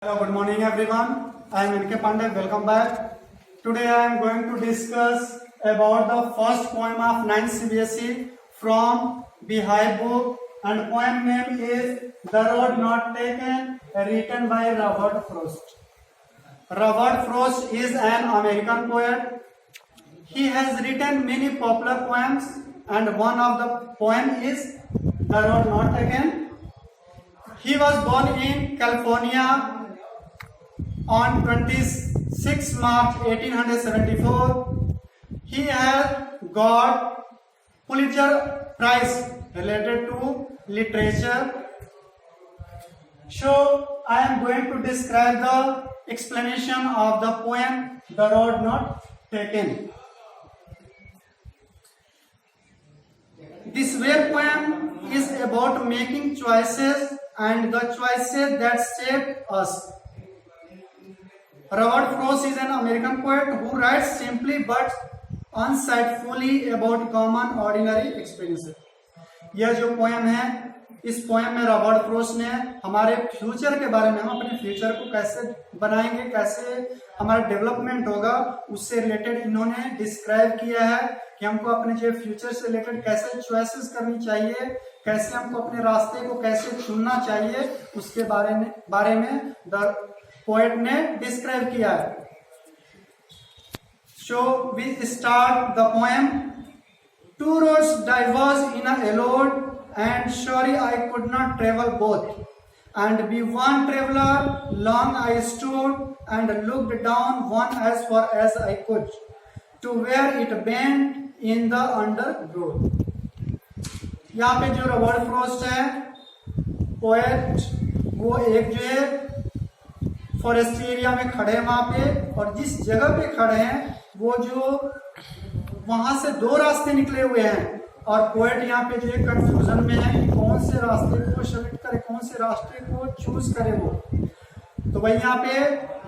Hello, good morning everyone. I am NK Pandey. Welcome back. Today I am going to discuss about the first poem of 9th CBSE from Beehive book, and poem name is The Road Not Taken, written by Robert Frost. Robert Frost is an American poet. He has written many popular poems, and one of the poem is The Road Not Taken. He was born in California on 26 March 1874. He has got Pulitzer Prize related to literature. So I am going to describe the explanation of the poem The Road Not Taken. This rare poem is about making choices and the choices that shape us. Robert Frost is an American poet who writes simply but insightfully about common ordinary experiences. यह जो poem है, इस poem में Robert frost ने हमारे future के बारे में, हम अपने फ्यूचर को कैसे बनाएंगे, कैसे हमारा डेवलपमेंट होगा, उससे रिलेटेड इन्होंने डिस्क्राइब किया है कि हमको अपने जो फ्यूचर से रिलेटेड कैसे चॉइसेस करनी चाहिए, कैसे हमको अपने रास्ते को कैसे चुनना चाहिए, उसके बारे में द पोएट ने डिस्क्राइब किया है. So we start the poem. Two roads diverged in a road, and sorry I could not travel both. And be one traveler, long I stood and looked down one as far as I could, to where it bent in the undergrowth. यहाँ पे जो Robert frost है poet, वो एक जो है forest area में खड़े हैं वहां पे, और जिस जगह पे खड़े हैं वो जो वहां से दो रास्ते निकले हुए हैं, और पोएट यहाँ पे जो है कंफ्यूजन में है कि कौन से रास्ते को सेलेक्ट करे, कौन से रास्ते को चूज करे वो. तो भाई यहाँ पे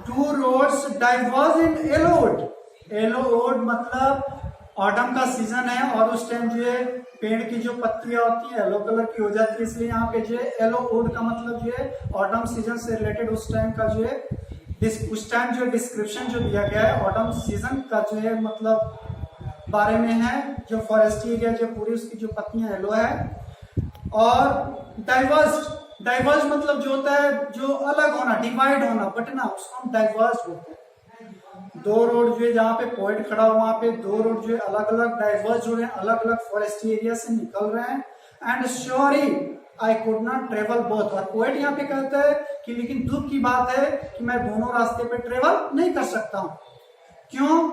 टू रोड्स डाइवर्ज इन एलोड. एलोड मतलब ऑटम का सीजन है, और उस टाइम जो है पेड़ की जो पत्तियां होती है येलो कलर की हो जाती है, इसलिए यहाँ पे जो है येलो वुड का मतलब जो है ऑटम सीजन से रिलेटेड उस टाइम का जो है उस टाइम जो डिस्क्रिप्शन जो दिया गया है ऑटम सीजन का जो है मतलब बारे में है, जो फॉरेस्ट एरिया जो पूरी उसकी जो पत्तियां येलो है. और डाइवर्स मतलब जो होता है जो अलग होना, डिवाइड होना, बटना, उसको हम डाइवर्स बोलते हैं. दो रोड जो है जहाँ पे पोएट खड़ा हुआ वहां पे दो रोड जो है अलग अलग डाइवर्स हो रहे हैं, अलग अलग फॉरेस्ट एरिया से निकल रहे हैं. And sorry I could not travel both. और पोएट यहाँ पे कहता है कि लेकिन दुख की बात है कि मैं दोनों रास्ते पे ट्रेवल नहीं कर सकता हूँ. क्यों?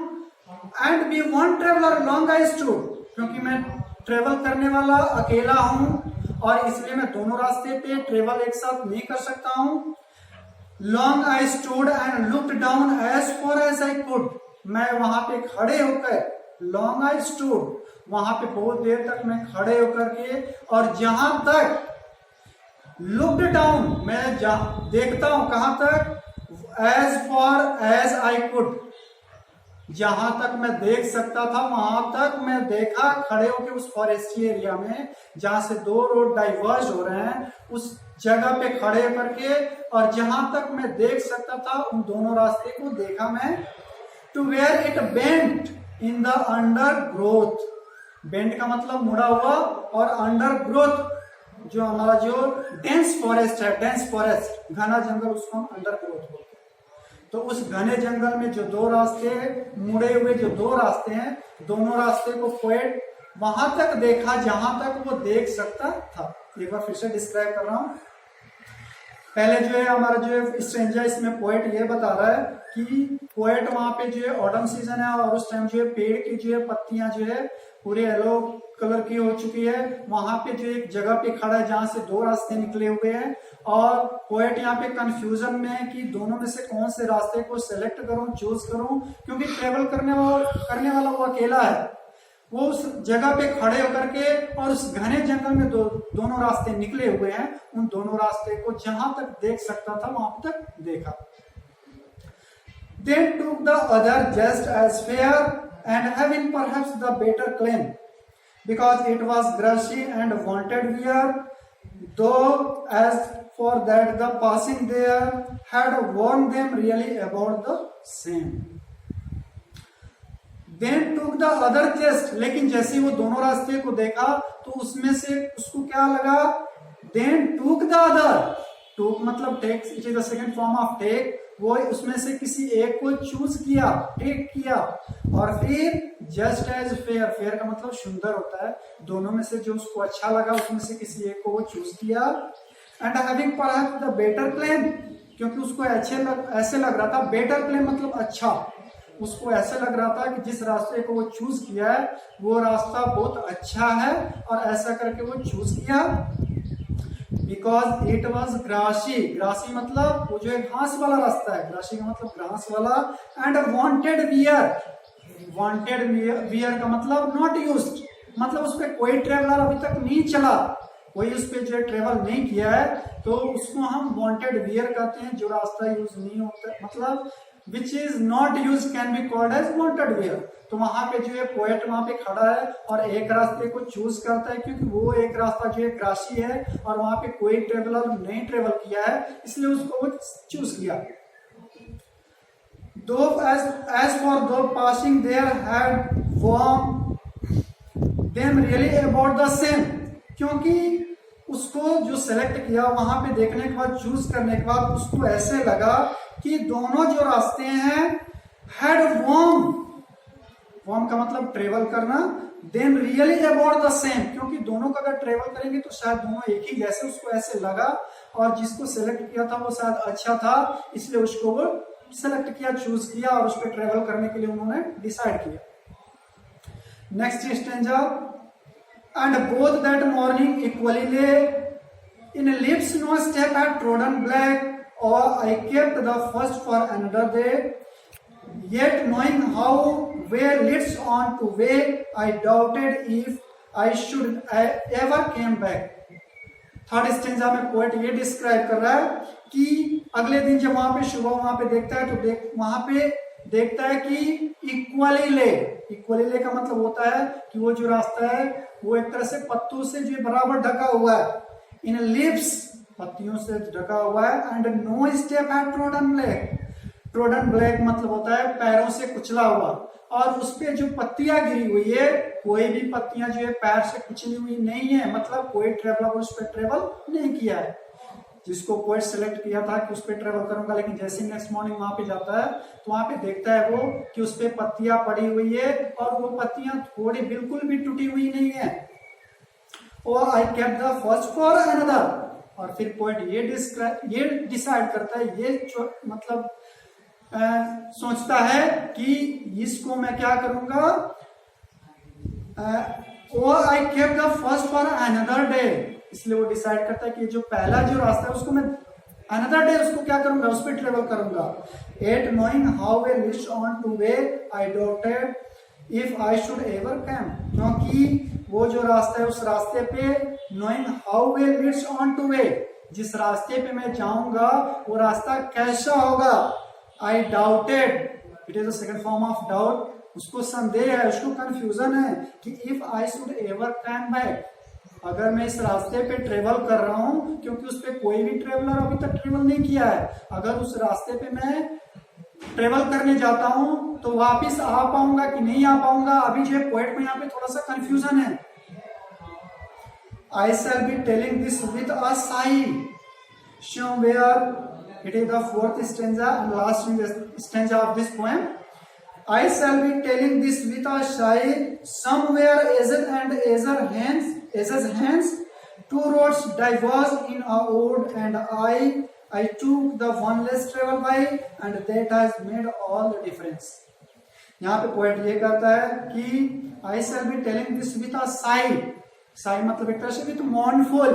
And be one traveller long I stood. क्योंकि मैं ट्रेवल करने वाला अकेला हूँ, और इसलिए मैं दोनों रास्ते पे ट्रेवल एक साथ नहीं कर सकता हूँ. Long I stood and looked down as far as I could. मैं वहां पे खड़े होकर, long I stood, वहां पे बहुत देर तक मैं खड़े होकर के, और जहां तक looked down, मैं देखता हूं कहां तक, as far as I could, जहां तक मैं देख सकता था वहां तक मैं देखा, खड़े होकर उस फॉरेस्ट एरिया में जहां से दो रोड डाइवर्ज हो रहे हैं उस जगह पे खड़े होकर के, और जहां तक मैं देख सकता था उन दोनों रास्ते को देखा मैं. To where it bent in the undergrowth. Bent का मतलब मुड़ा हुआ, और अंडर ग्रोथ जो हमारा जो डेंस फॉरेस्ट है, डेंस फॉरेस्ट घना जंगल, उसको हम अंडर ग्रोथ बोलते हैं. तो उस घने जंगल में जो दो रास्ते मुड़े हुए जो दो रास्ते हैं, दोनों रास्ते को पोएट वहां तक देखा जहां तक वो देख सकता था. एक बार फिर से डिस्क्राइब कर रहा हूं. पहले जो है हमारा जो है स्ट्रेंजर, इसमें पोएट ये बता रहा है कि पोएट वहां पे जो है ऑटम सीजन है, और उस टाइम जो है पेड़ की जो है पत्तियां जो है पूरे येलो कलर की हो चुकी है. वहां पे जो एक जगह पे खड़ा है जहां से दो रास्ते निकले हुए हैं, और पोएट यहाँ पे कंफ्यूजन में है कि दोनों में से कौन से रास्ते को सेलेक्ट करूं, चूज करूं, क्योंकि ट्रेवल करने वाला वो अकेला है. वो उस जगह पे खड़े होकर के, और उस घने जंगल में दोनों रास्ते निकले हुए हैं, उन दोनों रास्ते को जहां तक देख सकता था वहां तक देखा. Then took the other just as fair, and having perhaps the better claim, because it was grassy and wanted wear, though as for that the passing there had warned them really about the same. Then took the other just, लेकिन जैसे वो दोनों रास्ते को देखा तो उसमें से उसको क्या लगा, then took the other, took मतलब take, it is the second form of take, वो उसमें से किसी एक को चूज किया, टेक किया, और फिर जस्ट एज फेयर, फेयर का मतलब सुंदर होता है, दोनों में से जो उसको अच्छा लगा उसमें से किसी एक को वो चूज किया, and having perhaps the better plan, क्योंकि उसको ऐसे लग रहा था, बेटर प्लान मतलब अच्छा, उसको ऐसे लग रहा था कि जिस रास्ते को वो चूज किया है वो रास्ता बहुत अच्छा है, और ऐसा करके वो चूज किया, because it was grassy, grassy मतलब वो जो एक घास वाला रास्ता है, ग्रासी का मतलब घास वाला, and wanted wear, wanted wear का मतलब नॉट यूज्ड, मतलब उस पर कोई ट्रेवलर अभी तक नहीं चला, कोई उस पर जो ट्रेवल नहीं किया है, तो उसको हम वांटेड वियर कहते हैं, जो रास्ता यूज नहीं होता, मतलब which is not use can be called as wanted wear. तो वहां पे जो है पोएट वहां पे खड़ा है और एक रास्ते को चूज करता है, क्योंकि वो एक रास्ता जो है ग्रासी है और वहां पे कोई ट्रेवलर नहीं ट्रेवल किया है, इसलिए उसको वो चूज किया। Though as for those passing there had warned them really about the same, क्योंकि उसको जो सेलेक्ट किया वहां पे देखने के बाद, चूज करने के बाद उसको ऐसे लगा कि दोनों जो रास्ते हैं had warned का मतलब ट्रेवल करना, then really about the same, क्योंकि दोनों का अगर ट्रेवल करेंगे तो शायद दोनों एक ही जैसे, उसको ऐसे लगा, और जिसको सेलेक्ट किया था वो शायद अच्छा था, इसलिए उसको वो सेलेक्ट किया, चूज किया, और उस पर ट्रेवल करने के लिए उन्होंने डिसाइड किया। Next stanza, and both that morning equally lay in leaves no step had trodden black, or I kept the first for another day, yet knowing how way leads on to way, I doubted if I should ever came back. Third stanza में poet ये describe कर रहा है कि अगले दिन जब वहां पे सुबह वहां पे देखता है तो वहां पे देखता है कि इक्वली ले का मतलब होता है कि वो जो रास्ता है वो एक तरह से पत्तों से जो बराबर ढका हुआ है, इन लिप्स पत्तियों से ढका हुआ है, एंड नो स्टेप है ट्रोडन ब्लैक, ट्रोडन ब्लैक मतलब होता है पैरों से कुचला हुआ, और उस पे जो पत्तियां गिरी हुई है, कोई भी पत्तियां जो है पैर से कुचली हुई नहीं है, मतलब कोई ट्रेवलर उस पर ट्रेवल नहीं किया है, जिसको पोएट सेलेक्ट किया था कि उस पर ट्रेवल करूंगा, लेकिन जैसे ही नेक्स्ट मॉर्निंग वहां पे जाता है तो वहां पे देखता है वो कि उस पे पत्तियां पड़ी हुई है, और वो पत्तियां थोड़ी बिल्कुल भी टूटी हुई नहीं है, और I kept the first for another, और फिर पोएट ये डिसाइड करता है, ये मतलब सोचता है कि इसको मैं क्या करूंगा, I kept the first for another day, इसलिए वो डिसाइड करता है कि जो पहला जो रास्ता है उसको मैं अनदर डे उसको क्या करूंगा, उस पर ट्रेवल करूंगा। एट नोइंग हाउ वे लिस्ट on to way I doubted if I should ever come, क्योंकि वो जो रास्ता है उस रास्ते पे knowing how way leads on to way, जिस रास्ते पे मैं जाऊंगा वो रास्ता कैसा होगा, I doubted, it is the second form of doubt, उसको संदेह है, उसको कंफ्यूजन है कि if I should ever come back, अगर मैं इस रास्ते पे ट्रेवल कर रहा हूं, क्योंकि उस पे कोई भी ट्रेवलर अभी तक ट्रेवल नहीं किया है, अगर उस रास्ते पे मैं ट्रेवल करने जाता हूं तो वापिस आ पाऊंगा कि नहीं आ पाऊंगा, अभी जो है पोएट में यहाँ पे थोड़ा सा कंफ्यूजन है। I shall be telling this with a sigh somewhere, it is the fourth stanza and last stanza of this poem. I shall be telling this with a sigh somewhere Aza's hands, two roads diverged in a wood, and I took the one less travel by, and that has made all the difference. यहाँ पे poet ये कहता है कि I shall be telling this with a sigh, Sai मतलब एक तरह से भी तो मॉर्नफुल,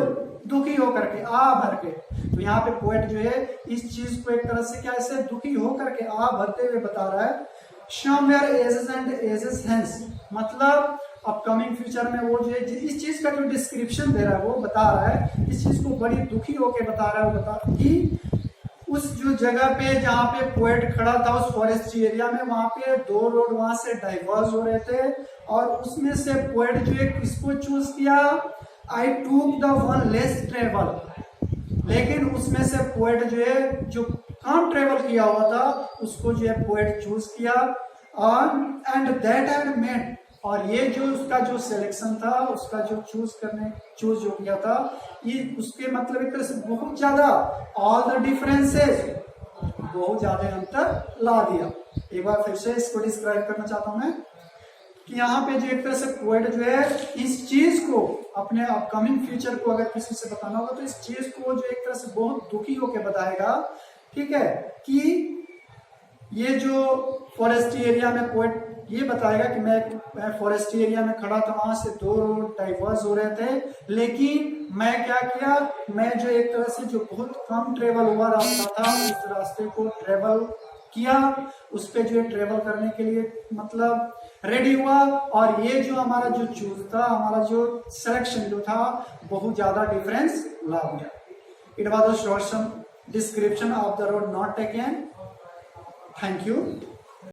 दुखी होकर के, आ भर के, तो यहाँ पे पोएट जो है इस चीज को एक तरह से क्या ऐसे दुखी होकर के आ भरते हुए बता रहा है। somewhere ages and ages hence मतलब अपकमिंग फ्यूचर में वो जो है इस चीज का जो डिस्क्रिप्शन दे रहा है वो बता रहा है, इस चीज को बड़ी दुखी होकर बता रहा है, वो बता कि उस जो जगह पे जहाँ पे पोएट खड़ा था उस फॉरेस्ट एरिया में, वहां पे दो रोड वहां से डाइवर्स हो रहे थे, और उसमें से पोएट जो है किसको चूज किया, आई took the one less travel, लेकिन उसमें से पोएट जो है जो कम ट्रेवल किया हुआ था उसको जो है पोएट चूज किया एंड दैट हैड मेड, और ये जो उसका जो सिलेक्शन था, उसका जो चूज जो किया था, ये उसके मतलब एक तरह से बहुत ज्यादा ऑल द डिफरेंसेस, बहुत ज्यादा अंतर ला दिया। एक बार फिर से इसको डिस्क्राइब करना चाहता हूं मैं कि यहाँ पे जो एक तरह से पोएट जो है इस चीज को, अपने अपकमिंग फ्यूचर को अगर किसी से बताना होगा तो इस चीज को जो एक तरह से बहुत दुखी होकर बताएगा, ठीक है, कि ये जो फॉरेस्ट्री एरिया में पोएट ये बताएगा कि मैं फॉरेस्ट्री एरिया में खड़ा था, वहां से दो रोड डाइवर्स हो रहे थे, लेकिन मैं क्या किया, मैं जो एक तरह से जो बहुत कम ट्रेवल हुआ रास्ता था उस रास्ते को ट्रेवल किया, उस पे जो है ट्रेवल करने के लिए मतलब रेडी हुआ, और ये जो हमारा जो चूज था, हमारा जो सिलेक्शन जो था, बहुत ज्यादा डिफरेंस ला दिया। It was a short sum description of the road not taken. Thank you.